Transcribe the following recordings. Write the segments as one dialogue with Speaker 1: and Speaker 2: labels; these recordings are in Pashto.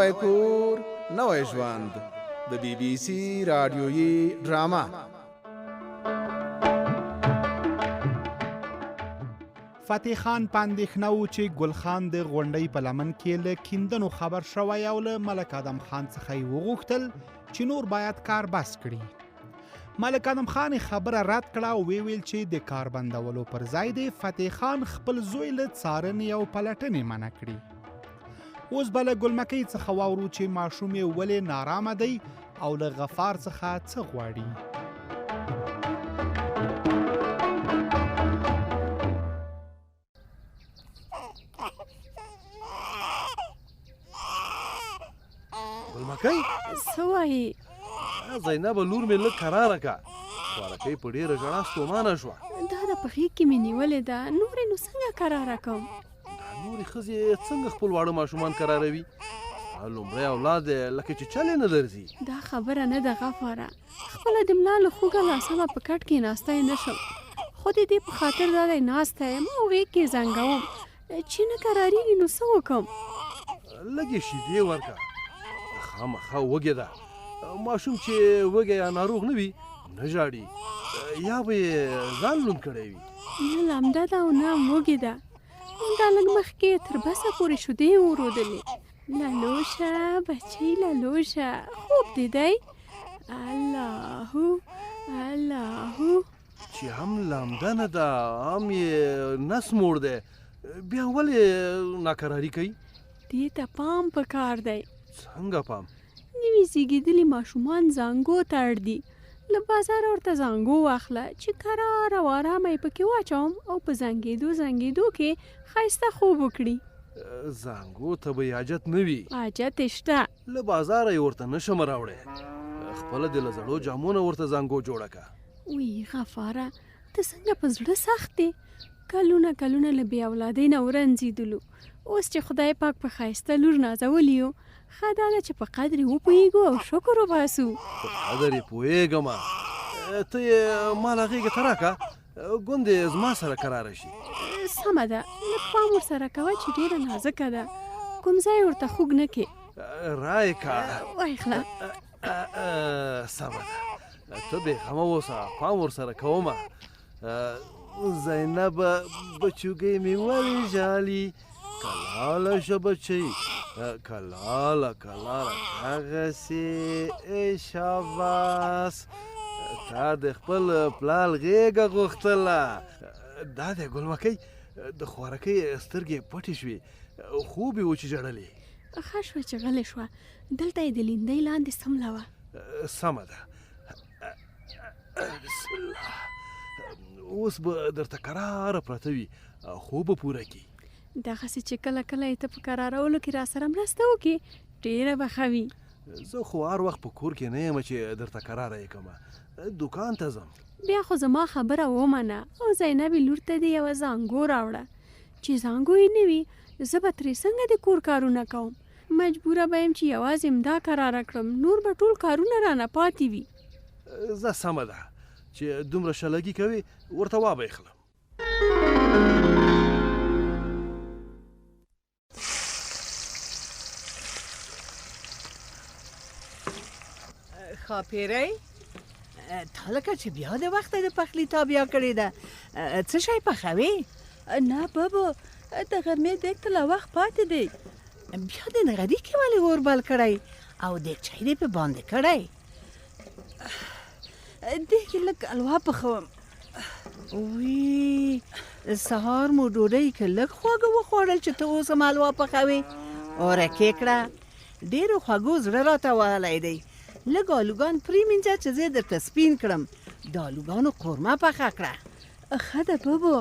Speaker 1: نوی کور نوی ژوند د بی بی سی رادیویي ډرامه.
Speaker 2: فتح خان په اندېښنه و چې ګل خان د غونډۍ په لمن کې له کیندنو خبر شوی او له ملک ادم خان څخه یې وغوښتل چې نور باید کار بس کړي. ملک ادم خان خبره رد کړه او ویل چې د کار بندولو پر ځای د فتح خان خپل زوی له څارنې او پلټنې منع کړي. اوس به له ګلمکۍ څخه واورو چې ماشوم یې ولې نارامه دی او له غفار څخه څه غواړي.
Speaker 3: ګلمکۍ
Speaker 4: څه وایې؟
Speaker 3: زینبه لور مې لږ کراره که خوارکۍ په ډېره ژړا ستومانه شوه.
Speaker 4: دا د په غېږ کې مې نیولې ده، نورې نو څنګه کراره کوم؟
Speaker 3: دا نورې ښځې څنګه خپل واړه ماشومان کراروي؟ ستا لومړی اولاد دی لکه چې چل یې نه درځي.
Speaker 4: دا خبره نه ده غفاره، خپله د ملا له خوږه لاسمه په کټ کې ناستی نه شم، خو د دې په خاطر دا دی ناسته یم او غېږ کې زنګوم، چې نه کراریږي نو څه وکړم؟
Speaker 3: لږې شیدې ورکړه، خامخا وږې ده. ماشوم چې وږی یا ناروغ نه وي نه ژاړي، یا به یې ځان لوند کړی وي.
Speaker 4: نه لمده ده او نه وږې ده، دا لږ مخکې تر بسه پورې شیدې ورودلې. لالوشه بچی لالوشه، خوب دې دی؟ اللهو اللهو.
Speaker 3: چې هم لامده نه ده هم یې نس موړ دی، بیا ولې ناکراري کوي؟
Speaker 4: دې ته پام پکار دی.
Speaker 3: څنګه پام؟
Speaker 4: نوي زیږېدلي ماشومان زانګو ته اړ دي، له بازاره ورته زانګو واخله چې کرار او ارامه یې پکې واچوم او په زنګېدو کې ښایسته خوب وکړي.
Speaker 3: زانګو ته به یې حاجت نه وي؟
Speaker 4: حاجت یې شته،
Speaker 3: له بازاره یې ورته نه شم راوړی، خپله د له زړو جامو نه ورته زانګو جوړه که.
Speaker 4: وی غفاره ته څنګه په زړه سخت دی؟ کلونه له بې اولادۍ نه ورنځېدلو، اوس چې خدای پاک په ښایسته لور نازولی یو، ښه دا ده چې په قدر یې وپوهېږو او شکر وباسو.
Speaker 3: په قدر یې پوهېږم، ته یې ما له غېږې ته راکړه، ګوندې زما سره کراره شي.
Speaker 4: سمه ده، لږ پام ورسره کوه چې ډېره نازکه ده، کوم ځای ورته خوږ نه کې.
Speaker 3: رایې که
Speaker 4: واخله.
Speaker 3: سمه ده، ته بېغمه اوسه، پام ورسره کومه. زینبه بچوګۍ مې ولې ژاړي، کلاله شه بچی کلاله هغسې شاباس، تا د خپل پلار غېږه غوښتله. دا دی ګلمکۍ، د خوارکۍ سترګې پټې شوې، خوب یې و چې ژړلې.
Speaker 4: ښه شوه چې غلې شوه، دلته یې د لیندۍ لاندې سملوه.
Speaker 3: سمه ده، بسم الله. اوس به درته کراره پرته وي، خوب به پوره کړي.
Speaker 4: دغسې چې کله یې ته په کرارولو کې را سره مرسته وکړي ډېره به ښه وي.
Speaker 3: زه خو هر وخت په کور کې نه یم چې درته کراره یې کړمه، دوکان ته ځم.
Speaker 4: بیا خو زما خبره ومنه او زینبې لور ته دې یوه زانګو راوړه، چې زانګو یې نه وي زه به ترې څنګه د کور کارونه کوم؟ مجبوره به یم چې یوازې همدا کراره کړم، نور به ټول کارونه رانه پاتې وي.
Speaker 3: زه سمه ده چې دومره شلګي کوي ورته وابخلم.
Speaker 5: خاپیری تا لکه چې بیا د وخته د پخلي تابیا کړې ده، څه شی پخوې؟
Speaker 6: نه بابا، د غرمې دیګ ته لا وخت پاتې دی.
Speaker 5: بیا د نغدي کې ولې اور بل کړی او دیګچی دې په باندې کړی؟
Speaker 6: دیګ کې لږ الوا پخوم.
Speaker 5: وی سهار مو ډوډۍ کې لږ خواږه وخوړل چې ته اوس هم الوا پخوې؟ اورکې کړه، ډېرو خوږو زړه راته وهلی دی. لږ آلوګان پرېمینځه چې زه درته سپین کړم، د آلوګانو قورمه پخه کړه.
Speaker 6: ښه ده بابا،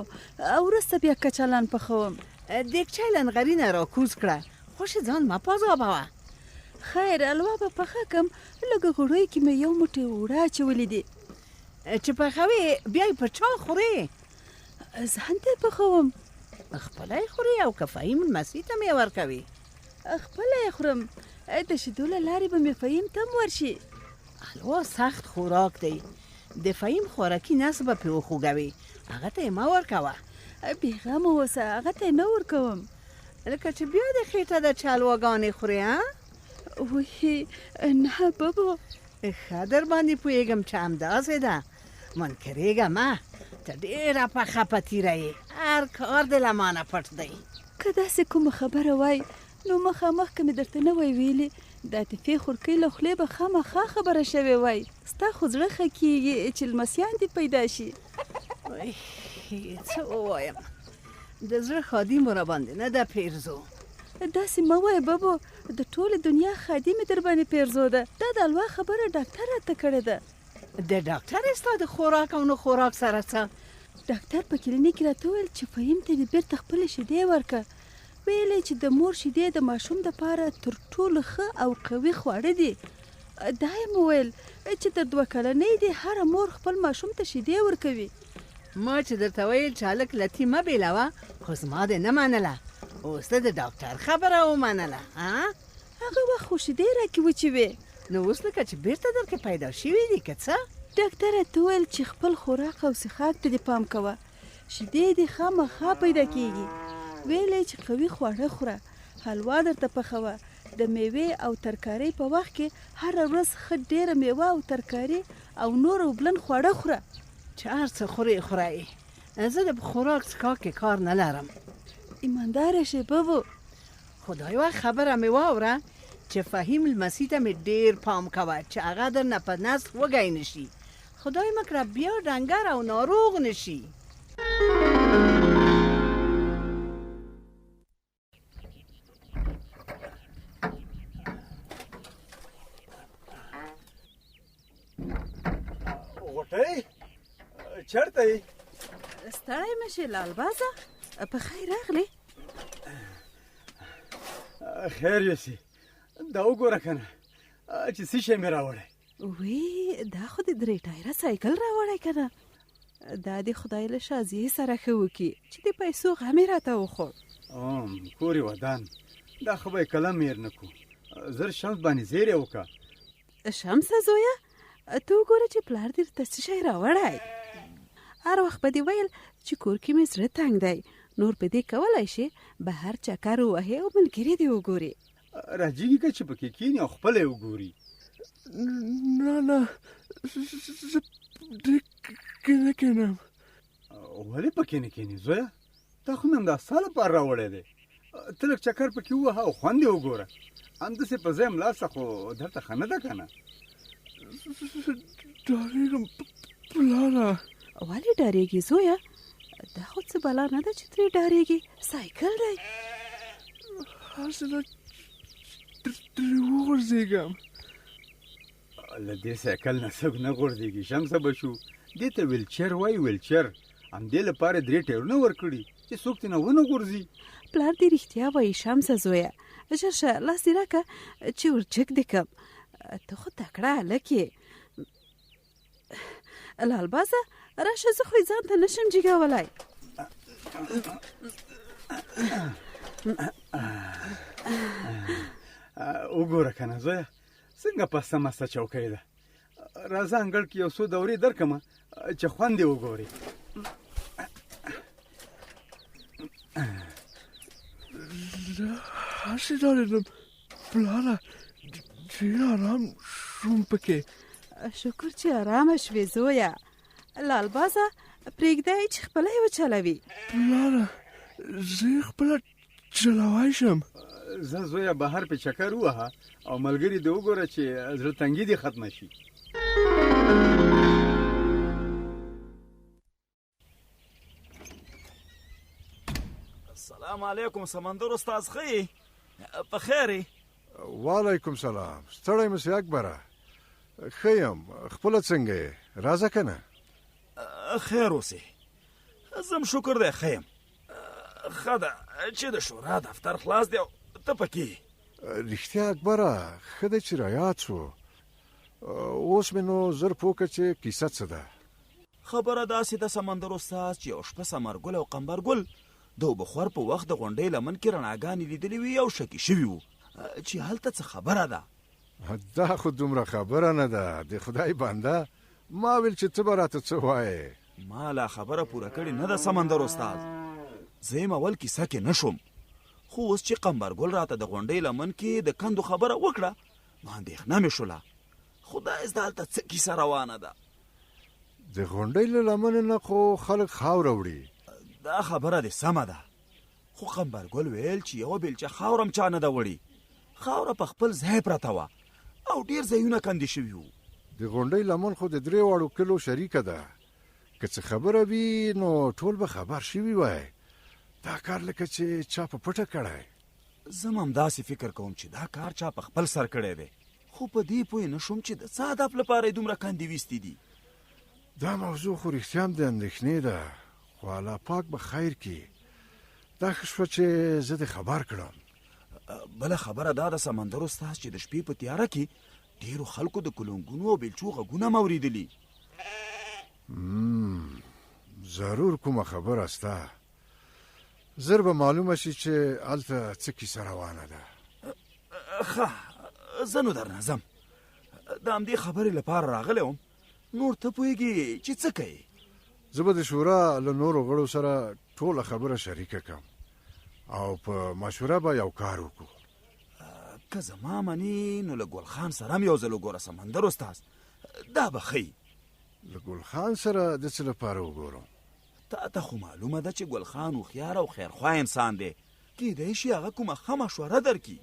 Speaker 6: وروسته بیا کچالان پخوم.
Speaker 5: دیګچی له نغري نه راکوز کړه، خوشې ځان مه پازابوه.
Speaker 6: خیر الوا به پخه کم، لږ غوړیو کې مې یو موټی اوړه اچولي دي.
Speaker 5: چې پخوې بیا یې په چا خورې؟
Speaker 6: ځان ته پخوم.
Speaker 5: خپله یې خورې او که فهیم لمسي ته مې ورکوې؟
Speaker 6: خپله یې خورم، د شیدو له لارې به مې فهیم ته هم ورشي.
Speaker 5: الوا سخت خوراک دی، د فهیم خوراکي نس به پرې وخوږوي، هغه ته یې مه ورکوه.
Speaker 6: بېغمه اوسه، هغه ته یې نه ورکوم.
Speaker 5: لکه چې بیا د خېټه د چې الواګانې خورې؟
Speaker 6: وهی نه بابا.
Speaker 5: ښه در باندې پوهېږم چې همداسې ده. منکرېږه مه، ته ډېره پخه پتیره یې، هر کار دې له مانه پټ دی.
Speaker 6: که داسې کومه خبره وای نو مخامخ که مې درته نه وای ویلې د عاطفې خورکۍ له خولې به خامخا خبره شوې وای. ستا خو زړه ښه کېږي چې لمسیان دې پیدا شي.
Speaker 5: څه ووایم، د زړه خادي مو راباندې نه ده پیرزو.
Speaker 6: داسې مه وایه بابا، د ټولې دنیا خادي مې در باندې پیرزو ده. دا د الوا خبره ډاکټر راته کړې ده.
Speaker 5: د ډاکټر ستا د خوراک او نه خوراک سره څه؟
Speaker 6: ډاکټر په کلینیک کې راته وویل چې فهیم ته دې بېرته خپلې شیدې ورکړه. ویلې چې د مور شیدې د ماشوم دپاره تر ټولو ښه او قوي خواړه دي. دا یې مو ویل چې تر 2 کلنۍ دې هره مور خپل ماشوم ته شیدې ورکوي.
Speaker 5: ما چې درته ویل چې هلک لطي مه بېلوه، خو زما دې نه منله. اوس ته د ډاکټر خبره ومنله.
Speaker 6: هغه وخت خو شیدې راکې وچوې.
Speaker 5: نو اوس لکه چې بېرته درکې پیدا شوي دي که څه؟
Speaker 6: ډاکټر راته وویل چې خپل خوراک او څښاک ته دې پام کوه. شیدې دې خامخا پیدا کېږي. ویلې چې قوي خواړه خوره، حلوا درته پخوه، د میوې او ترکارۍ په وخت کې هره ورځ ښه ډېره میوه او ترکاري او نور اوبلن خواړه خوره.
Speaker 5: چې هر څه خورې. زه د خوراک څښاک کې کار نه لرم.
Speaker 6: ایمانداره شې بابو.
Speaker 5: خو دا یوه خبره مې واوره چې فهیم لمسي ته مې ډېر پام کوه چې هغه درنه په نس وږی نه شي. خدای مکړه بیا ډنګر او ناروغ نه شي.
Speaker 3: غوټۍ چېرته یې؟
Speaker 6: ستړی مه شې لالبازه، په خیر راغلې.
Speaker 7: خیر یوسي، دا وګوره که نه چې څه شی مې راوړی.
Speaker 6: وی دا خو د 3 ټایره سایکل راوړی که نه. دا د خدای له شازیې سره ښه وکړي چې د پیسو غم یې راته وخوړ.
Speaker 7: کور یې ودان، دا خو به یې کله میر نه کړو. زر شمس باندې زیر یې وکړه.
Speaker 6: شمسه زویه، ته وګوره چې پلار دې درته څه شی راوړی. هر وخت به دې ویل چې کور کې مې زړه تنګ دی، نور په دې کولی شي بهر چکر ووهې او ملګري دې وګورې.
Speaker 7: راجېږي که چې پکې کښېني او خپله یې وګوري.
Speaker 3: نه زه دې کې نه کښېنم.
Speaker 7: ولې پکې نه کښېني زویه؟ تا خو مې همدا ستا لپاره راوړی دی. ته لږ چکر پکې ووهه او خوند یې وګوره. همداسې په ځای ملا شه، خو درته ښه نه ده که نه؟
Speaker 3: ډارېږم پلاره.
Speaker 6: ولې ډارېږي زویه؟ دا خو څه بلا نه ده چې ترې ډارېږي. سایکل دی.
Speaker 3: هسې ده ترې وغورځېږم.
Speaker 7: له دې سایکل نه څوک نه غورځېږي. شمسه به شو، دې ته ویلچر وایي. ویلچر همدې لپاره 3 ټایرونه ورکړي چې څوک ترې نه ونه غورځي.
Speaker 6: پلار دې رښتیا وایي شمسه زویه. ژر شه لاس دې راکړه چې ورچک دې کړم. ته خو تکړه هلک یې. لالبازه راشه، زه خو یې ځان ته نشم جګولی.
Speaker 7: وګوره که نه زویه څنګه پسته مسته چوکۍ ده. راځه انګړ کې یو څو دورې درکړمه چې خوند یې وګورې.
Speaker 3: هسې ډارېدم پلاره، ډېر ارام شوم پکې.
Speaker 6: شکر چې ارامه شوې زویه. لالبازه پرېږدی چې خپله یې وچلوي.
Speaker 3: پلاره زه یې خپله چلوی شم.
Speaker 7: زه زویه بهر په چکر ووهه او ملګري دې وګوره چې زړه تنګي دې ختمه شي.
Speaker 8: السلام علیکم سمندر استاد، ښه یې؟ په خیر یې؟
Speaker 9: وعلیکم سلام. ستړی مې سې اکبره؟ ښه یم. خپله څنګه یې؟ راځه که نه؟
Speaker 8: خیر اوسې. زم شکر دی ښه یم. ښه ده چې د شورا دفتر خلاص دی او ته پکې.
Speaker 9: رښتیا اکبره ښه دی چې رایاد شو. اوس مې نو زر پوه کړه چې کیسه څه ده.
Speaker 8: خبره داسې ده سمندر استاد چې یو شپه ثمرګل او قمبرګل د اوبخور په وخت د غونډۍ لمن کې رڼاګانې لیدلې وي او شکي شوي وو چې هلته څه خبره ده.
Speaker 9: دا خو دومره خبره نه ده د خدای بنده. ما ویل چې ته به راته څه وایې.
Speaker 8: ما لا خبره پوره کړې نه ده سمندر استاد. زه یم اول کیسه کې نه شوم، خو اوس چې قمبرګل راته د غونډۍ لمن کې د کندو خبره وکړه نو اندېښنه مې شوله. خدای زده هلته څه کیسه روانه ده.
Speaker 9: د غونډۍ له لمنې نه خو خلک خاوره وړي.
Speaker 8: دا خبره دې سمه ده، خو قمبرګل ویل چې یوه بیلچه خاوره هم چا نه ده وړي. خاوره په خپل ځای پرته وه او ډېر ځایونه کندې شوي وو.
Speaker 9: د غونډۍ لمن خو د 3 واړو کلو شریکه ده. که څه خبره وي نو ټول به خبر شوي وای. دا کار لکه چې چا په پټه کړی.
Speaker 8: زه هم همداسې فکر کوم چې دا کار چا په خپل سر کړی دی، خو په دې پوه نه شوم چې د څه هدف لپاره یې دومره کندې ویستې دي.
Speaker 9: دا موضوع خو رښتیا هم د اندېښنې ده، خو الله پاک به خیر کړي. دا ښه شوه چې زه دې خبر کړم.
Speaker 8: بله خبره دا د سمندر استاذ چې د شپې په تیاره کې ډېرو خلکو د کلنګونو او بیلچو غږونه م اورېدلي.
Speaker 9: ضرور کومه خبره سته. زر به معلومه شي چې هلته څه کیسه روانه ده.
Speaker 8: ښه زه نو درنه ځم، د همدې خبرې لپاره راغلی وم. نور ته پوهېږي چې څه کوې؟
Speaker 9: زه به د شورا له نورو غړو سره ټوله خبره شریکه کړم او په مشوره به یو کار وکړو.
Speaker 8: که زما منې نو له ګل خان سره هم یو ځل وګوره سمندر استاذ، دا به ښه.
Speaker 9: له ګل خان سره د څه لپاره وګورم؟
Speaker 8: تا ته خو معلومه ده چې ګل خان هوښیار او خیرخواه انسان دی، کیدای شي هغه کومه ښه مشوره درکړي.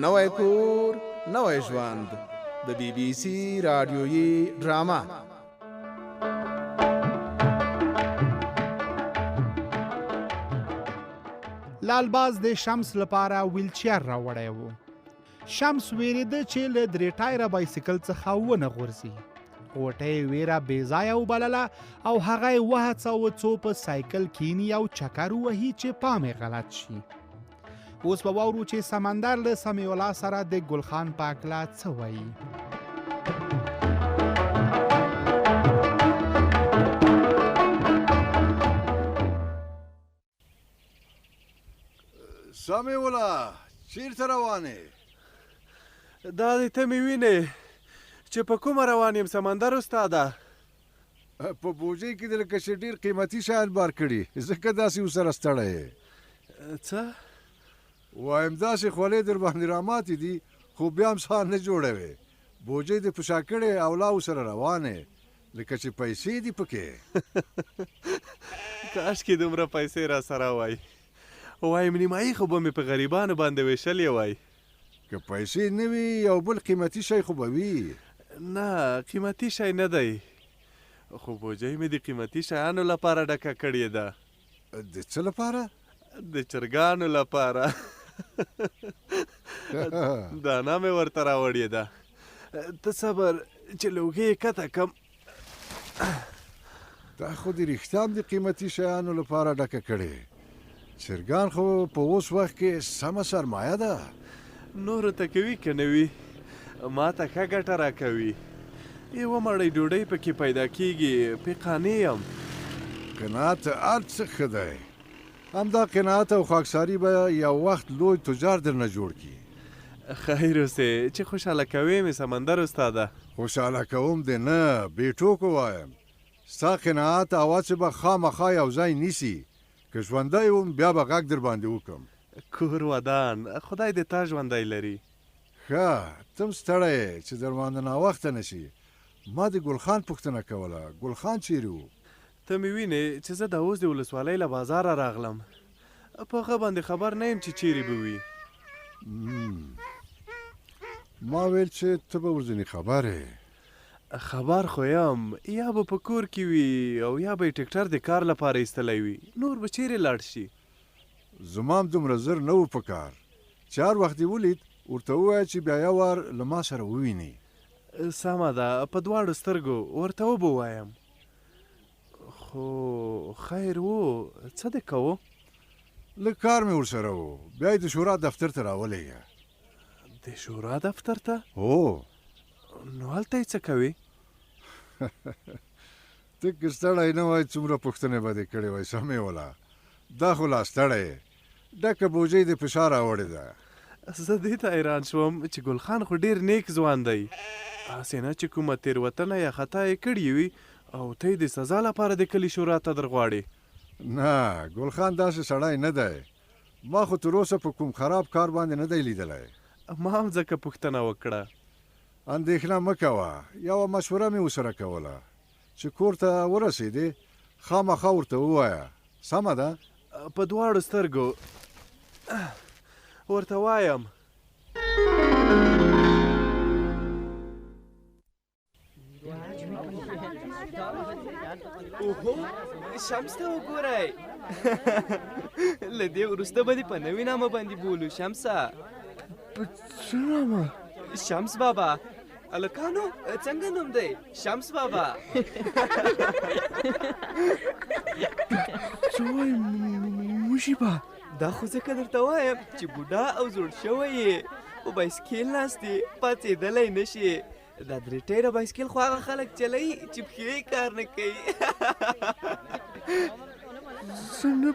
Speaker 1: نوی کور نوی ژوند د BBC رادیویي ډرامه.
Speaker 2: لالباز د شمس لپاره ویلچیر راوړی و. شمس ویرېده چې له 3 ټایره بایسکل څخه ونه غورځي. غوټۍ ویره بې ځایه وبلله او هغه یې وهڅاوه څو په سایکل کیني او چکر ووهي چې پام یې غلط شي. اوس به واورو چې سمندر له سمیع الله سره د ګلخان په هکله څه وایي.
Speaker 9: سمیع الله چیرته روانې؟
Speaker 3: دا دې ته مې وینې چې په کومه روان یم سمندر استاده؟
Speaker 9: په بوجۍ کې دې لکه چې ډېر قیمتي شیان بار کړي، ځکه داسې ورسره ستړی یې.
Speaker 3: څه؟
Speaker 9: وایم داسې خولې در باندې راماتې دي خو بیا هم سهار نه جوړوې. بوجۍ دې په شا کړې او لا ورسره روانې لکه چې پیسې دي پکې.
Speaker 3: کاشکې دومره پیسې را سره وای. وایم نیمایي خو به مې په غریبانو باندې ویشلې وای.
Speaker 9: که پیسې نه وي یو بل قیمتي شی خو به وي.
Speaker 3: نه قیمتي شی نه دی، خو بوجۍ مې د قیمتي شیانو لپاره ډکه کړې ده.
Speaker 9: د څه لپاره؟
Speaker 3: د چرګانو لپاره. دانه مې ورته راوړې ده. ته صبر چې لوګې یې کته کم.
Speaker 9: دا خو د رښتیا هم د قیمتي شیانو لپاره ډکه کړې. چرګان خو په اوس وخت کې سمه سرمایه ده.
Speaker 3: نورو ته کوي که نه وي، ما ته ښه ګټه راکوي. یوه مړۍ ډوډۍ پکې پیدا کېږي، پې قانع یم.
Speaker 9: قناعت هر څه ښه دی. همدا قناعت او خاکساري به یو وخت لوی تجار درنه جوړ کړي.
Speaker 3: خیر اوسې چې خوشحاله کوې مې سمندر استاده.
Speaker 9: خوشحاله کوم دې نه، بې ټوکو وایم. ستا قناعت او هڅې به خامخا یو ځای نیسي. که ژوندی وم بیا به غږ در باندې وکړم.
Speaker 3: کور ودان خدای دې تا ژوندی لري.
Speaker 9: ښه ته هم ستړی یې چې در باندې ناوخته نه شي. ما د ګلخان پوښتنه کوله، ګلخان چیرې و؟
Speaker 3: ته مې وینې چې زه د اوس د ولسوالۍ له بازاره راغلم. په هغه باندې خبر نه یم چې چیرې به وي.
Speaker 9: ما ویل چې ته به ورځنې خبر یې.
Speaker 3: خبر خو یم، یا به په کور کې وي او یا به یې ټکټر د کار لپاره ایستلی وي. نور به چیرې لاړ شي؟
Speaker 9: زما هم دومره زر نه و په کار. چې هر وخت یې ولید ورته ووایه چې بیا یو وار له ما سره وویني.
Speaker 3: سمه ده، په دواړو سترګو ورته وبه وایم. خو خیر وو څه دې کوو
Speaker 9: لږ کار مې ورسره و بیا یې د شورا دفتر ته راولېږه
Speaker 3: د شورا دفتر ته
Speaker 9: هو
Speaker 3: نو هلته یې څه کوې
Speaker 9: ته که ستړی نه وای څومره پوښتنې به دې کړې وای سمې ولا دا خو لا ستړی یې ډکه بوجۍ دې په شا راوړې ده
Speaker 3: زه دې ته حیران شوم چې ګل خان خو ډېر نیک ځوان دی هسې نه چې کومه تېروتنه یا خطا یې کړې وي او ته یې د سزا لپاره د کلي شورا ته درغواړې
Speaker 9: نه ګل خان داسې سړی نه دی ما خو تر اوسه په کوم خراب کار باندې نه دی لیدلی
Speaker 3: ما هم ځکه پوښتنه وکړه
Speaker 9: اندېښنه مه کوه یوه مشوره مې ورسره کوله چې کور ته ورسېدې خامخا ورته ووایه سمه ده
Speaker 3: په دواړو سترګو ورته وایم
Speaker 10: اوهو شمس ته وګورئ له دې وروسته به دې په نوي نامه باندې بولو شمسه
Speaker 3: څه نامه
Speaker 10: شمس بابا هلکانو څنګه نوم دی شمس بابا
Speaker 3: څه وایي مجیبه
Speaker 10: دا خو ځکه درته وایم چې بوډا او زوړ شوی یې په بایسکل ناست یې پاڅېدلی نه شي دا درې ټیره بایسکل خو هغه خلک چلوي چې پښې یې کار نه کوي
Speaker 3: زه نه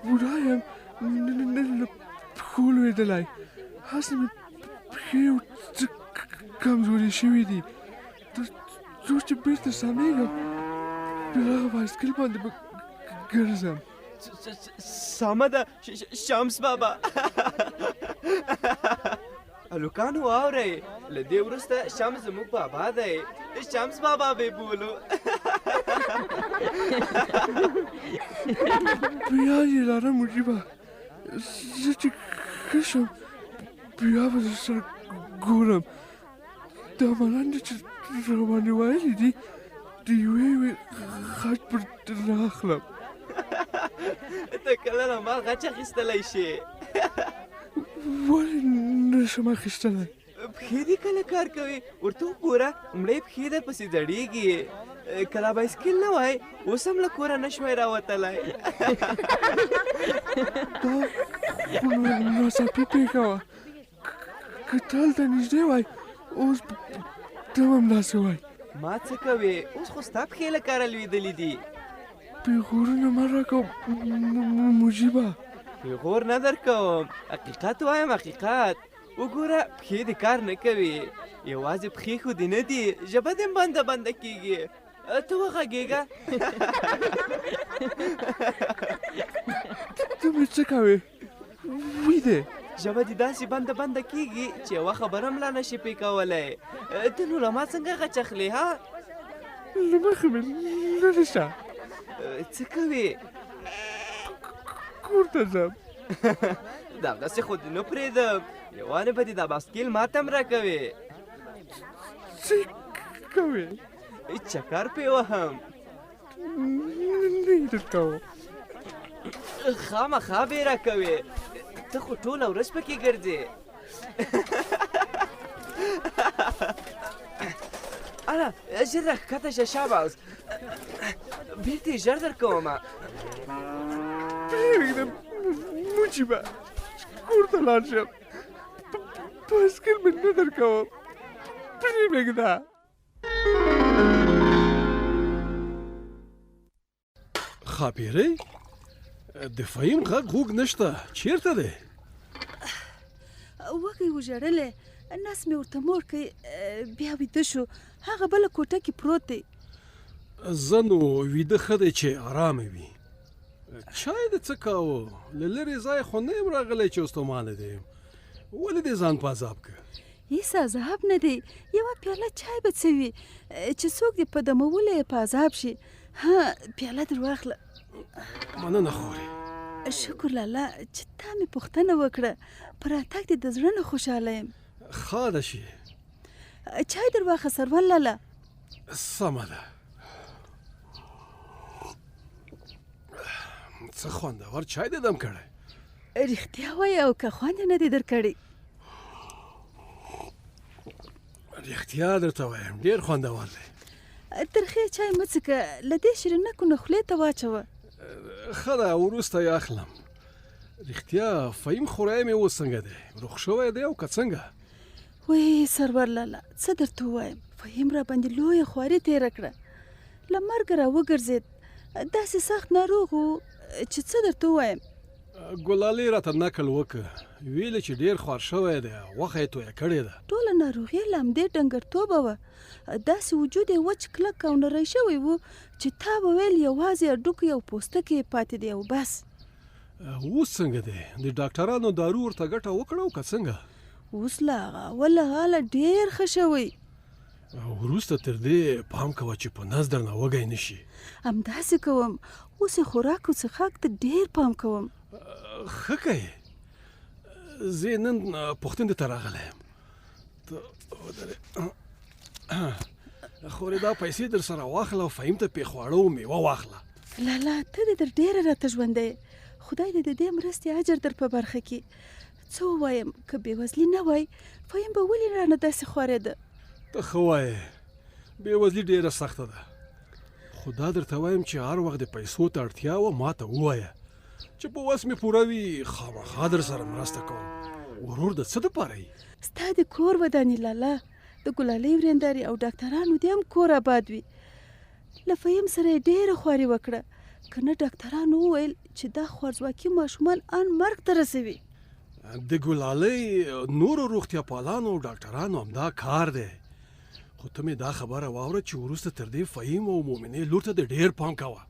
Speaker 3: بوډا یم نه له پښو لوېدلی هسې مې پښې څه کمزورې شوي دي تر څو چې بېرته سمېږم بیا هغه بایسکل باندې به ګرځم
Speaker 10: سمه ده شمس بابا هلکانو واورئ له دې وروسته شمس زموږ بابا دی شمس بابا به یې بولو
Speaker 3: بیا یې لاره مجیبه زه چې ښه شم بیا به در سره ګورم دا ملنډې چې راباندې ویلي دي د یوې غچ پر راخلم
Speaker 10: ته کله له ما غچ اخیستلی شې
Speaker 3: ولې نه شم اخیستلی
Speaker 10: پښې دې کله کار کوي ورته وګوره مړې پښې در پسې زړېږي که دا بایسکل نه وای اوس هم له کوره نه شوی راوتلی
Speaker 3: دا خو ناڅاپي پېښه وه که ته هلته نږدې وای اوس ته هم داسې وای
Speaker 10: ما څه کوې اوس خو ستا پښې له کاره لوېدلي دي
Speaker 3: پیغورونه مه راکوه مجیبه
Speaker 10: پیغور نه در کوم حقیقت وایم حقیقت وګوره پښې دې کار نه کوي یوازې پښې خو دې نه دي ژبه دې بنده بنده کېږي ته وغږېږه
Speaker 3: ته مې څه کوې ویدې
Speaker 10: ژبه دې داسې بنده بنده کېږي چې یوه خبره هم لا نشي پې کولی ته نو له ما څنګه غچ اخلې ها
Speaker 3: له مخې مې لرې شه
Speaker 10: څه کوې
Speaker 3: کور ته ځم
Speaker 10: دغسې خو دې نه پرېږدم یوانې به دې دا باسکیل ماته هم راکوې
Speaker 3: څه کوې
Speaker 10: چکر پې وهم
Speaker 3: نه یې درکوم
Speaker 10: خامخا به یې راکوې ته خو ټوله ورځ پکې ګرځې اله ژر راښکته شه شاباس بېرته یې ژر درکومه
Speaker 3: پرېږده مجیبه کور ته لاړ شم بایسکل مې نه درکوم پرېږده
Speaker 11: ښاپیرۍ د فهیم غږ غوږ نشته چیرته دی
Speaker 6: وږی وژړلی نس مې ورته موړ کړی بیا ویده شو هغه بله کوټه کې پروت دی
Speaker 11: زه نو ویده ښه دی چې ارامه وي چای دې څه کاوه له لرې ځای خو نه یم راغلی چې ستومانه دی ولې دې ځان په عذاب که
Speaker 6: هېڅ عذاب نه دی یوه پیاله چای به څه وي چې څوک دې په دمولی په عذاب شي ها پیاله در واخله
Speaker 11: مننه خورې
Speaker 6: شکر لاله چې تا مې پوښتنه وکړه په راتګ دې د زړه نه خوشحاله یم
Speaker 11: ښه ده شي
Speaker 6: چای در واخه سرول لاله
Speaker 11: سمه ده څه خوندور چای دې دم کړی
Speaker 6: رښتیا وایه او که خوند یې نه دی در کړی
Speaker 11: رښتیا درته وایم ډېر خوندور دی
Speaker 6: ترخې چای مه څښه، له دې شیرینکو نه خولې ته واچوه.
Speaker 11: ښه ده وروسته یې اخلم. رښتیا فهیم خوری مې اوس څنګه دی؟ روغ شوی دی او که څنګه؟
Speaker 6: وی سرور لالا څه درته ووایم، فهیم را باندې لویه خواري تېره کړه، له مرګه را وګرځېد، داسې سخت ناروغ و چې څه درته ووایم.
Speaker 11: ګلالۍ راته نقل وکړه، ویلې چې ډېر خوار شوی دی، غوښه یې تویه کړې ده.
Speaker 6: ټوله ناروغي له همدې ډنګرتوبه وه، داسې وجود یې وچ کلک او نری شوی و چې تا به ویل یوازې هډوکي او پوستکی یې پاتې دی او بس.
Speaker 11: اوس څنګه دی؟ د ډاکټرانو دارو ورته ګټه وکړه او که څنګه؟
Speaker 6: اوس له هغه اوله حاله ډېر ښه شوی.
Speaker 11: وروسته تر دې پام کوه چې په نس درنه وږی نه شي.
Speaker 6: همداسې کوم، اوس یې خوراک او څښاک ته ډېر پام کوم.
Speaker 11: ښه کوې. زه نن پوښتنې ته راغلی یم. ته ودرې. خورې دا پیسې در سره واخله او فهیم ته پې خواړه او میوه واخله.
Speaker 6: لالا ته دې در ډېره راته ژوندی، خدای دې د دې مرستې اجر در په برخه کړي. څه ووایم، که بېوزلي نه وای فهیم به ولې رانه داسې خوارېده.
Speaker 11: ته ښه وایې، بېوزلي ډېره سخته ده، خو دا درته وایم چې هر وخت د پیسو ته اړتیا وه ما ته ووایه، چې په وس مې پوره وي خامخا در سره مرسته کوم. ورور د څه دپاره یي؟
Speaker 6: ستا د کور ودانې لالا، د ګلالۍ ورېندارې او ډاکټرانو دې هم کور آباد وي. له فهیم سره یې ډېره خواري وکړه، که نه ډاکټرانو وویل چې دا خوارځواکي ماشومان ان مرګ ته رسوي.
Speaker 11: د ګلالۍ نورو روغتیا پالانو او ډاکټرانو همدا کار دی، خو ته مې دا خبره واوره چې وروسته تر دې فهیم او مومنې لور ته د ډېر پام کوه.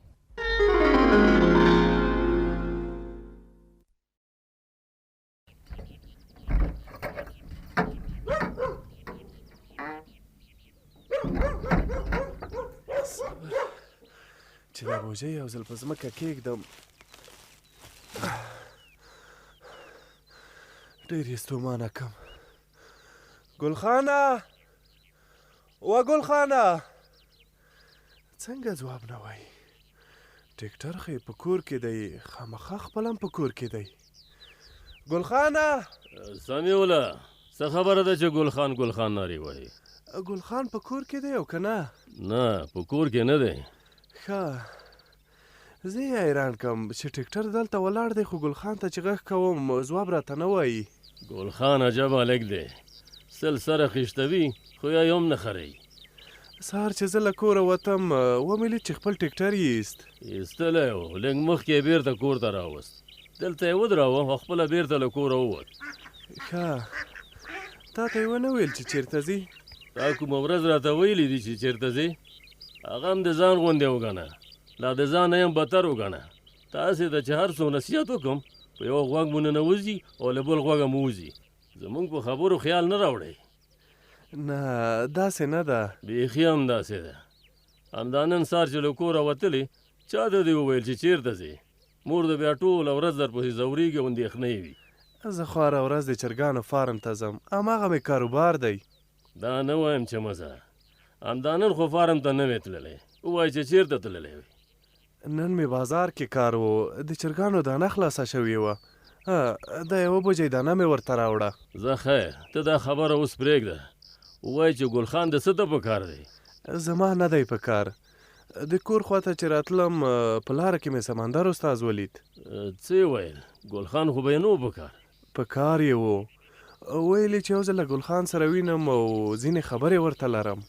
Speaker 3: چې دا بوجۍ یو ځل په ځمکه کېږدم، ډېر یې ستومانه کم. ګلخانه و ګلخانه، څنګه ځواب نه وایي؟ ډاکټر خو یې په کور کې دی، خامخا خپل هم په کور کې دی. ګلخانه
Speaker 12: سمیوله، څه خبره ده چې ګلخان نارې وایي؟
Speaker 3: ګلخان په کور کې دی او که نه؟
Speaker 12: نه په کور کې نه دی.
Speaker 3: ښه، زه یې حیران کم چې ډاکټر دلته ولاړ دی خو ګلخان ته چې غږ کوم ځواب راته نه وایي.
Speaker 12: ګلخان عجب هلک دی، سل سره خیشتوي خو یا یې هم نه خرئ.
Speaker 3: سهار چې زه له کوره وتم ومې لید چې خپل ټکټر یې ایست.
Speaker 12: ایستلی و، لږ مخکې یې بېرته کور ته راوست، دلته یې ودراوه او خپله بېرته له کوره ووت.
Speaker 3: ښه، تا ته یې ونه ویل چې چېرته ځي؟
Speaker 12: تا کومه ورځ راته ویلي دي چې چېرته ځې؟ هغه هم د ځان غوندې وګڼه، لا د ځان نه یم بدتر وګڼه. تاسې ته چې هر څو نصیحت وکړم په یو غوږ مو ننوځي او له بل غوږه مو وځي. زموږ په خبرو خیال نه راوړئ.
Speaker 3: نه داسې نه ده.
Speaker 12: بیخي هم داسې ده. همدا نن سهار چې له کوره وتلې چا ته دې وویل چې چېرته ځې؟ مور د بیا ټوله ورځ درپسې ځورېږي او اندېښنې وي.
Speaker 3: زه خو هره ورځ د چرګانو فارم ته ځم، هماغه مې کاروبار دی.
Speaker 12: دا نه وایم چې مزه، همدا نن خو فارم ته نه وې تللی، ووایه چې چېرته تللی وې؟
Speaker 3: نن مې بازار کې کار و، د چرګانو دانه خلاصه شوې وه، د یوه بوجۍ دانه مې ورته راوړه.
Speaker 12: زه خیر، ته دا خبره اوس پرېږده، ووایه چې ګلخان د څه ته په کار دی؟
Speaker 3: زما نه دی په کار. د کور خواته چې راتلم په لاره کې مې سمندر استاذ ولید.
Speaker 12: څه یې ویل؟ ګلخان خو به یې نه و په کار؟
Speaker 3: په کار یې و، ویلې چې یو ځل له ګلخان سره وینم او ځینې خبرې ورته لرم.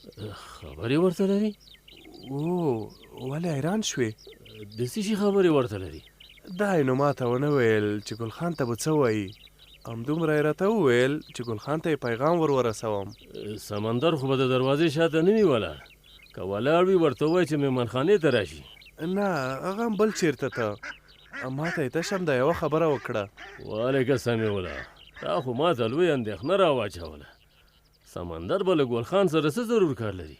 Speaker 12: خبرې ورته لري؟
Speaker 3: او ولې حیران شوې؟
Speaker 12: د څه شي خبرې ورته لري؟
Speaker 3: دا یې نو ما ته ونه ویل چې ګلخان ته به څه وایي، همدومره یې راته وویل چې ګلخان ته یې پیغام ورسوم.
Speaker 12: سمندر خو به د دروازې شاته نه نیوله، که ولاړ وي ورته ووایه چې مېمانخانې ته راشي.
Speaker 3: نه هغه هم بل چېرته ته، ما ته یې تشم د یوه خبره وکړه.
Speaker 12: والکه سمیوله، تا خو ما ته لوی اندېښنه راواچوله. سمندر به له ګلخان سره څه ضرور کار لري؟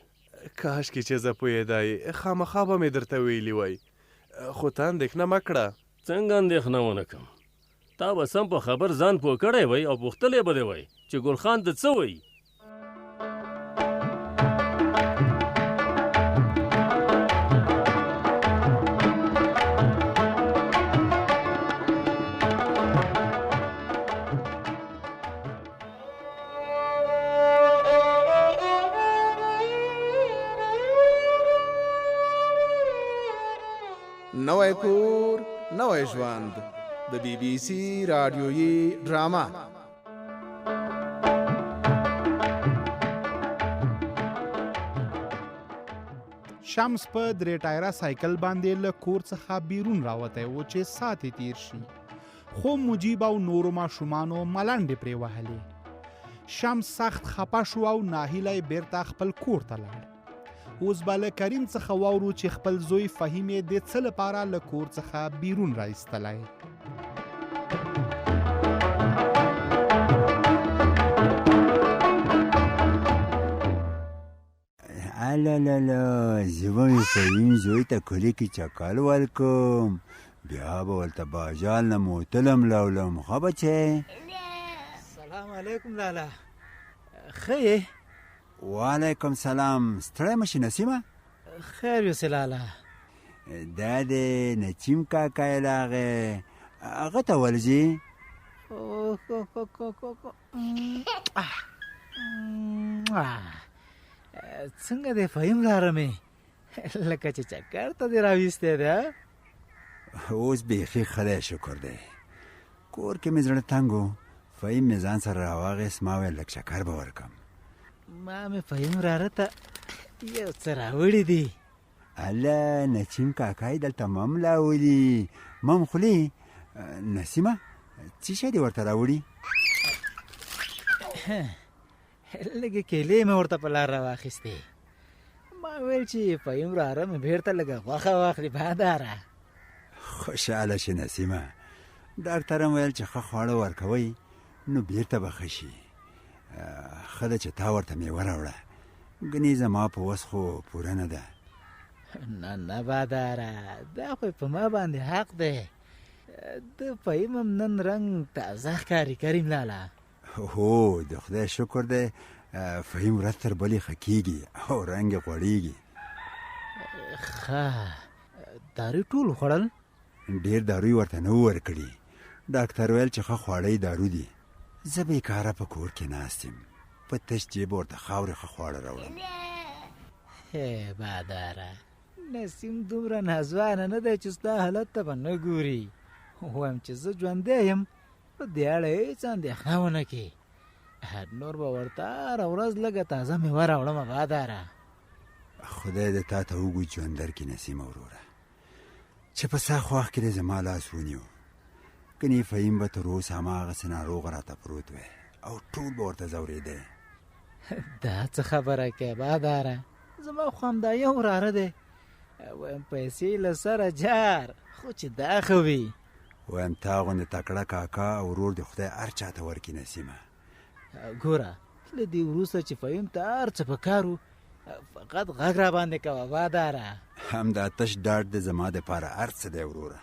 Speaker 3: کاشکې چې زه پوهېدی، خامخا به مې درته ویلي وای، خو ته اندېښنه مه کړه.
Speaker 12: څنګه اندېښنه ونه کړم؟ تا به سم په خبر ځان پوه کړی وی او پوښتلی به دې وی چې ګلخان ته څه وایي.
Speaker 1: نوی کور نوی ژوند د بی بی سی رادیویي ډرامه.
Speaker 2: شمس په درې ټایره سایکل باندې له کور څخه بیرون راوتی و چې ساعت تیر شي، خو مجیب او نورو ماشومانو ملنډې پرې وهلې. شمس سخت خپه شو او ناهیلی بیرته خپل کور ته لاړ. اوس به له کریم څخه واورو چې خپل زوی فهیم یې د څه لپاره له کور څخه بیرون راایستلی.
Speaker 13: الالالا زه به مې فهیم زوی ته کلي کې چکر ورکړم، بیا به ورته باجال نه موتلم لاولم. ښه بچی.
Speaker 14: سلام علیکم لالا، ښه یې؟
Speaker 13: وعلیکم سلام. ستړی مه شې نسیمه؟
Speaker 14: خیر یوسې لالا.
Speaker 13: دا دی نچیم کاکا یې راغی، هغه ته ورځې؟
Speaker 14: څنګه دی فهیم لاره مې؟ لکه چې چکر ته دې راویستی دی.
Speaker 13: اوس بیخي خدای شکر دی. کور کې مې زړه تنګ و، فهیم مې ځان سره راواغېست، ما ویل لږ چکر به ورکړم.
Speaker 14: ما مې فهیم راره ته یو څه راوړي دي.
Speaker 13: الله، نچیم کاکا یې دلته مم راولي، مم خولي. نسیمه څه شی دې ورته راوړي؟
Speaker 14: لږې کیلې مې ورته په لار راواخیستې. ما ویل چې فهیم راره مې بېرته لږه غوښه واخلي. باداره
Speaker 13: خوشحاله شي نسیمه، ډاکټر هم ویل چې ښه خواړه ورکوئ نو بېرته به ښه شي. ښه ده چې تا ورته میوه راوړه، ګنې زما په وس خو پوره نه ده.
Speaker 14: نه نه باداره، دا خو په ما باندې حق دی. د فهیم هم نن رنګ تازه ښکاري کریم لالا.
Speaker 13: هو د خدای شکر دی، فهیم ورځ تر بلې ښه کېږي او رنګ یې غوړېږي.
Speaker 14: ښه، دارو ټول خوړل؟
Speaker 13: ډېر دارو یې ورته نه و ورکړي. ډاکټر ویل چې ښه خواړه یې دارو دي. زه بېکاره په کور کې ناست یم، په تش جیب ورته خاورې ښه خواړه راوړم.
Speaker 14: هی باداره، نسیم دومره نازوانه نه دی چې ستا حالت ته به نه ګوري. وایم چې زه ژوندی یم، په دې اړه هېڅ اندېښنه ونه کړې. نور به ورته هره ورځ لږه تازه میوه راوړمه باداره.
Speaker 13: خدای دې تا ته وګوي ژوند درکړي نسیمه وروره، چې په سخت وخت کې دې زما لاس ونیو. ګنې فهیم به تر اوسه هماغسې ناروغه راته پروت وی او ټول به ورته ځورېدی.
Speaker 14: دا څه خبره کوې باداره؟ زما خو همدا یو وراره دی. وایم پیسې له سره جار، خو چې دا ښه وي.
Speaker 13: وایم تا غوندې تکړه کاکا او ورور دې خدای هر چا ته ورکړي نسیمه.
Speaker 14: ګوره، له دې وروسته چې فهیم ته هر څه په کار و، فقط غږ را باندې کوه باداره.
Speaker 13: همدا تش ډاډ دې زما دپاره هر څه دی وروره.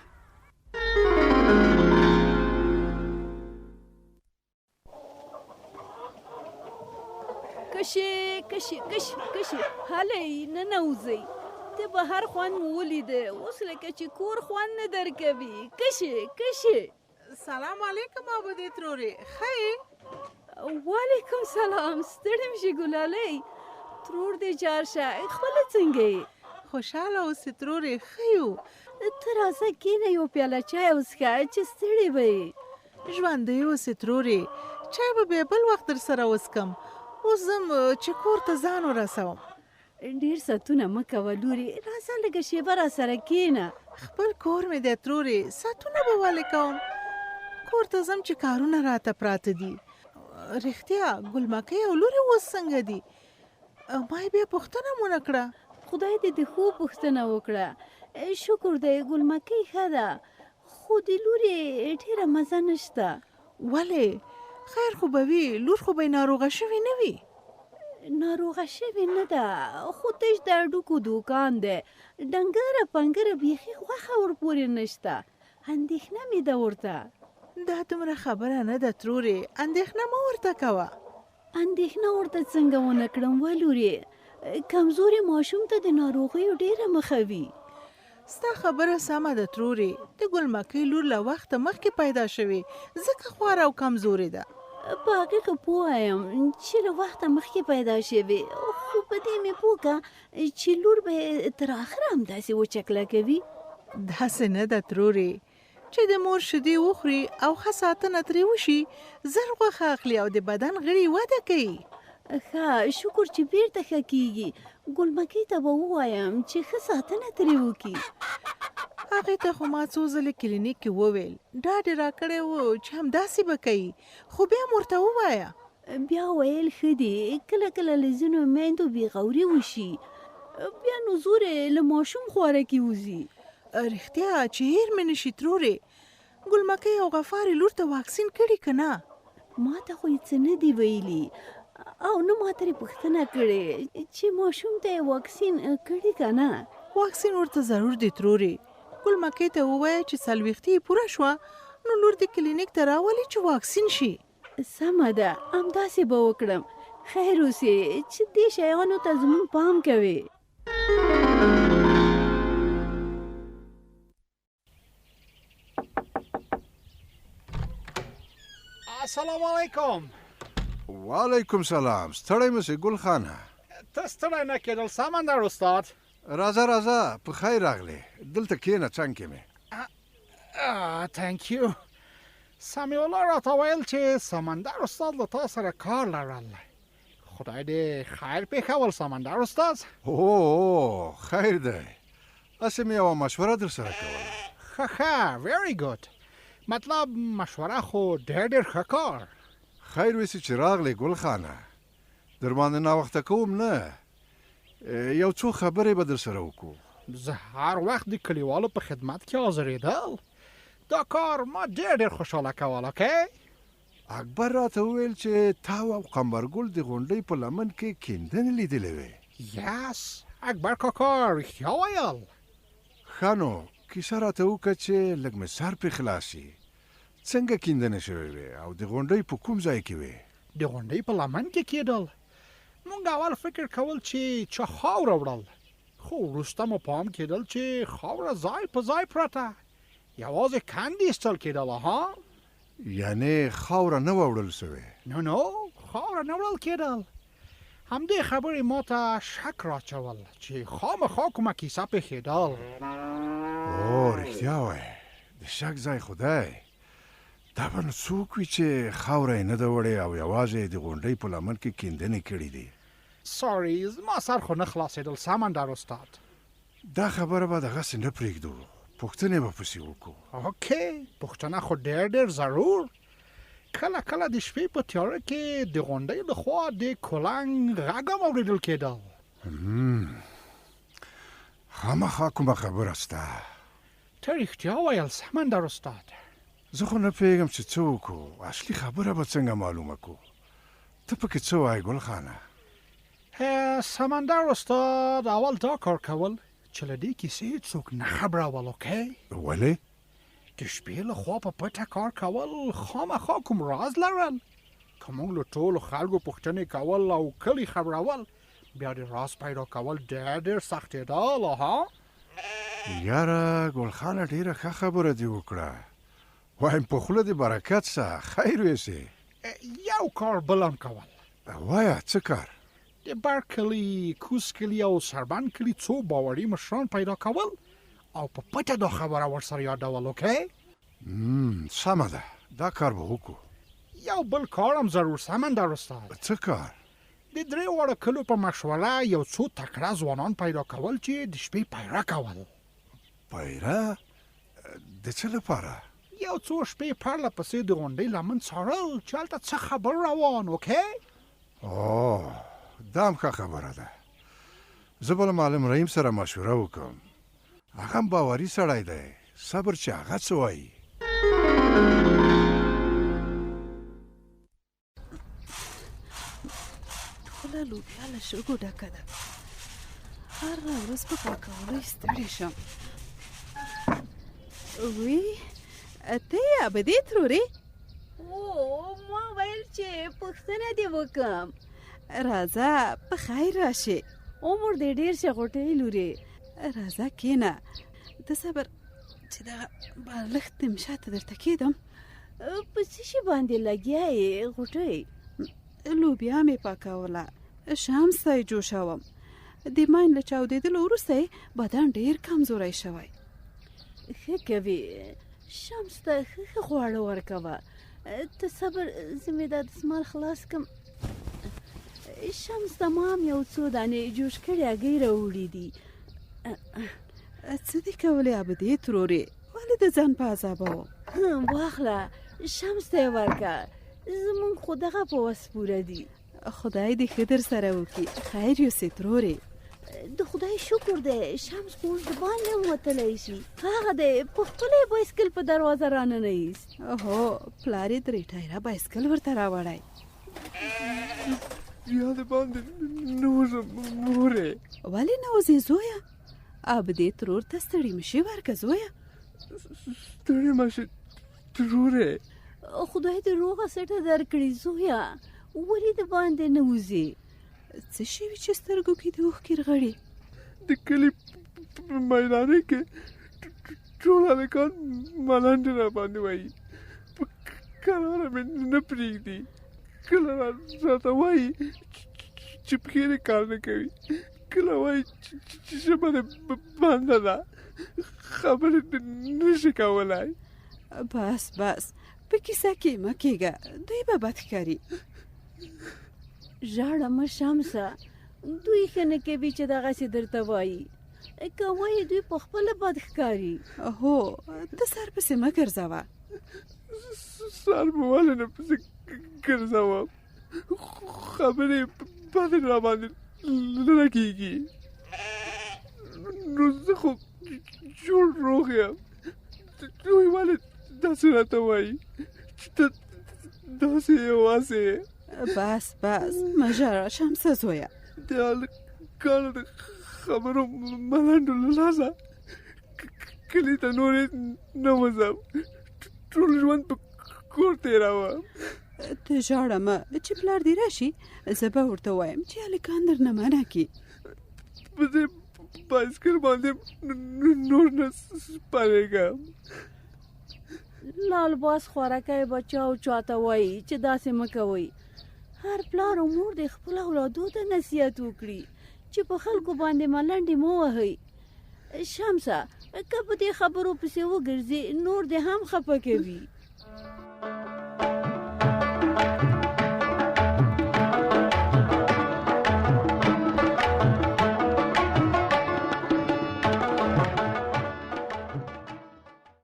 Speaker 6: کشي کشي کشي کشي هلئ ننوځئ. د بهر خوند مو ولیده، اوس لکه چې کور خوند نه درکوي. کشي کشي.
Speaker 5: سلام علیکم آبادې ترورې، ښه یې؟
Speaker 6: وعلیکم سلام. ستړې مشي ګلالۍ، ترور دې جار شه. خپله څنګه یې؟
Speaker 5: خوشحاله اوسې ترورې، ښه یو.
Speaker 6: ته راځه کښېنه، یو پیاله چای وڅښه چې ستړې به یې.
Speaker 5: ژوندی اوسې ترورې، چای به بیا بل وخت در سره وڅکم. اوس ځم چې کور ته ځان ورسوم.
Speaker 6: ډېر ساتونه مه کوه لورې، راځه لږه شېبه را سره کښېنه.
Speaker 5: خپل کور مې دی ترورې، ساتونه به ولې کوم؟ کور ته ځم چې کارونه راته پراته دي. رښتیا ګلمکۍ او لورې اوس څنګه دي؟ ما یې بیا پوښتنه مونه کړه.
Speaker 6: خدای دې د ښو پوښتنه وکړه. شکر دی، ګلمکۍ ښه ده، خو د لورې ډېره مزه نشته.
Speaker 5: ولې؟ خیر خو به وي، لور خو به یې ناروغه شوې نه وي.
Speaker 6: ناروغه شوې نه ده، خو تش د هډوکو دوکان دی، ډنګره پنګره بیخي غوښه ورپورې نشته. اندېښنه مې ده ورته.
Speaker 5: دا دومره خبره نه ده ترورې، اندېښنه مه ورته کوه.
Speaker 6: اندېښنه ورته څنګه ونه کړم ولورې؟ کمزوري ماشوم ته د ناروغیو ډېره مخه وي.
Speaker 5: ستا خبره سمه ده ترورې، د ګلمکۍ لور له وخته مخکې پیدا شوې، ځکه خواره او کمزورې ده.
Speaker 6: په هغې که پوه یم چې له وخته مخکې پیدا شوې، خو په دې مې پوه که چې لور به تر آخره همداسې وچکله کوي.
Speaker 5: داسې نه ده ترورې چې د مور شیدې وخوري او ښه ساتنه ترې وشي زر غوښه اخلي او د بدن غړي وده کوي.
Speaker 4: ښه شکر چې بیرته ښه کیږي. ګلمکۍ ته به ووایم چې ښه ساتنه ترې وکړي.
Speaker 5: هغې ته خو ما څو ځلې کلینیک کې وویل، ډاډ یې راکړی و چې همداسې به کوي، خو بیا م ورته ووایه.
Speaker 4: بیا ویل ښه دي، کله کله له ځینو میندو بېغوري وشي، بیا نو زور یې له ماشوم خواره کې وځي.
Speaker 5: رښتیا چې هېر مې نشي ترورې، ګلمکۍ او غفارې لور ته واکسین کړي که نه؟
Speaker 4: ما ته خو یې څه نه دي ویلي او نه ما ترې پوښتنه کړې چې ماشوم ته یې واکسین کړي که نه.
Speaker 5: واکسین ورته ضرور دی ترورې. ګلمکۍ ته ووایه چې 40 یې پوره شوه نو لور دې کلینیک ته راولي چې واکسین شي.
Speaker 4: سمه ده، همداسې به وکړم. خیر اوسې چې دې شیانو ته زموږ پام کوي.
Speaker 2: السلام علیکم.
Speaker 9: وعلیکم سلام. ستړی مې ګل خانه.
Speaker 2: ته ستړی نه کېدل سمندر استاد.
Speaker 9: راځه راځه، په خیر راغلی. دلته کښېنه څنګ کې مې.
Speaker 2: تhank you. سمیع الله راته ویل چې سمندر استاد له تا سره کار لرل. خدای دې خیر پېښول سمندر استاد.
Speaker 9: اوه خیر دی. هسې مې یوه مشوره در سره کوله.
Speaker 2: ښه very good. مطلب مشوره خو ډېر ښه کار.
Speaker 9: خیر ویسي چې راغلی ګل خانه. در باندې ناوخته کوم نه، یو څو خبرې به در سره وکړو.
Speaker 2: زه هر وخت د کلیوالو په خدمت کې حاضرېدل. دا کار ما ډېر خوشحاله کول. اوکې
Speaker 9: اکبر راته وویل چې تا او قمرګل د غونډۍ په لمن کې کیندنې لیدلې وې.
Speaker 2: یس اکبر کاکا رښتیا ویل.
Speaker 9: ښه نو کیسه راته وکړه چې لږ مې سر پرې خلاص شي. څنګه کیندنې شوې وې او د غونډۍ په کوم ځای کې وې؟
Speaker 2: د غونډۍ په لمن کې کېدل. مونږ اول فکر کول چې چا خاوره وړل، خو وروسته مو پام کېدل چې خاوره ځای په ځای پرته، یوازې کندې ایستل کېدله. ها
Speaker 9: یعنې خاوره نه وه وړل سوې؟
Speaker 2: نو خاوره نه وړل کېدل. همدې خبرې ما ته شک راچول چې خامخا کومه کیسه پېښېدل.
Speaker 9: او رښتیا وایې، د شک ځای خو دی. دا به نو څوک وي چې خاوره یې نه ده وړې او یوازې د غونډۍ په لمن کې کیندنې کړي دي؟
Speaker 2: ساري زما سر خو نه خلاصېدل سمندر استاد.
Speaker 9: دا خبره به دغسې نه پرېږدو، پوښتنې به پسې وکړو.
Speaker 2: اوکې پوښتنه خو ډېر ضرور. کله کله د شپې په تیاره کې د غونډۍ له خوا د کولنګ غږ هم اورېدل کېدل.
Speaker 9: خامخا کومه خبره سته؟
Speaker 2: ته رښتیا ویل سمندر استاد.
Speaker 9: زه خو نه پوهېږم چې څه وکړو، اصلي خبره به څنګه معلومه کړو. ته پکې څه وایې ګل خانه؟
Speaker 2: سمندر استاد اول دا کار کول چې له دې کیسې څوک نه خبرول. اوکې
Speaker 9: ولې؟
Speaker 2: د شپې له خوا په پټه کار کول خامخا کوم راز لرل. که موږ له ټولو خلکو پوښتنې کول او کلي خبرول، بیا د راز پیدا کول ډېر سختېدل. ها
Speaker 9: یاره ګل خانه ډېره ښه خبره دې وکړه. وایم په خوله دې برکت شه. خیر ویسې.
Speaker 2: یو کار بل هم کول.
Speaker 9: وایه څه کار؟
Speaker 2: د بر کلي، کوز کلي او سربند کلي څو باوري مشران پیدا کول او په پټه دا خبره ورسره یادول. اوکې
Speaker 9: سمه ده، دا کار به وکړو.
Speaker 2: یو بل کار هم ضرور سمندر استاد.
Speaker 9: څه کار؟
Speaker 2: د 3 واړه کلو په مشوره یو څو تکړه ځوانان پیدا کول چې د شپې پیره کول.
Speaker 9: پیره؟ د څه لپاره؟
Speaker 2: یو څو شپې پرله پسې د غونډۍ لمن څارل چې هلته څه خبر روان. اوکې
Speaker 9: اوه دا هم ښه خبره ده. زه به له معلم رحیم سره مشوره وکړم. هغه هم باوري سړی دی. صبر چې هغه څه وایي.
Speaker 6: خپله لوبیا له شګو ډکه ده. هره ورځ په پاکولو ستړې شم.
Speaker 4: وی ته یې ابدې ترورې؟ ما ویل چې پوښتنه دې وکړم.
Speaker 6: راځه په خیر راشې.
Speaker 4: عمر دې ډېر شه غوټۍ لورې.
Speaker 6: راځه کېنه. د صبر چې دغه بالښت دې شاته درته کېدم.
Speaker 4: په څه شي باندې لګیا یې غوټۍ؟
Speaker 6: لوبیا مې پاکوله، شام سای جوشوم. د ماین له چاودېدلو وروسته بدن ډېر کمزوری شوی. ښه کوي. شمس ته ښه خواړه ورکوه. ته صبر، زه مې دا دسمال خلاص کم. شمس ته مام یو څو دانې جوش کړي هګۍ راوړي دي.
Speaker 15: څه دې کولی عبدې ترورې؟ ولې د ځان په عذابوه؟
Speaker 6: واخله، شمس ته یې ورکه. زمونږ خو دغه په وس پوره دي.
Speaker 15: خدای دې ښه در سره وکړي. خیر یوسې ترورې.
Speaker 6: د خدای شکر دی شمس په اوس د باندې هم وتلی شي. هغه دی په خپله بایسکل په دروازه راننه ایست.
Speaker 15: هو پلار یې 3 ټایره بایسکل ورته راوړی.
Speaker 3: بیا د باندې نه وځم مورې.
Speaker 15: ولې نه وځې زویه؟ عبدې ترور ته ستړي مشې ورکه زویه.
Speaker 3: ستړي مشې ترورې.
Speaker 6: خدای دې روغه سټه درکړي زویه. ولې د باندې نه وځې؟
Speaker 15: څه شوي چې سترګو کې د اوښکې رغړې؟
Speaker 3: د کلي په میدانۍ کې ټول هلکان ملنډې را باندې وایي. په کراره مې نه پرېږدي. کله راته وایي چې پښې دې کار نه کوي، کله وایي چې ژبه دې بنده ده، خبرې نه شي کولی.
Speaker 15: بس په کیسه کې مه کېږه، دوی به بد ښکاري.
Speaker 6: ژاړه مه شمسه، دوی ښه نه کوي چې دغسې درته وایي. که وایي دوی په خپله بد ښکاري.
Speaker 15: هو ته سر پسې مه ګرځوه.
Speaker 3: سر به ولې نه پسې ګرځوم؟ خبرې بدې را باندې لګېږي. نو زه خو جوړ روغ یم. دوی ولې داسې راته وایي چې ته داسې یوازې یې؟
Speaker 15: بس مه ژاړه شمسه زویه.
Speaker 3: د هلکانو د خبرو ملنډو له لاسه کلي ته نورې نه وځم. ټول ژوند په کور تېروم.
Speaker 15: ته ژاړه مه، چې پلار دې راشي زه به ورته وایم چې هلکان درنه منع کړي.
Speaker 3: په دې بایسکل باندې نور نه سپارېږم.
Speaker 6: لال باز خوارکی بچاو چاته وایي چې داسې مه کوئ. هر پلار او مور د خپل اولادو ته نصیحت وکړي چې په خلکو باندې ملنډې مه وهئ. شمسه که په دې خبرو پسې وګرځې نور دې هم خفه کوي.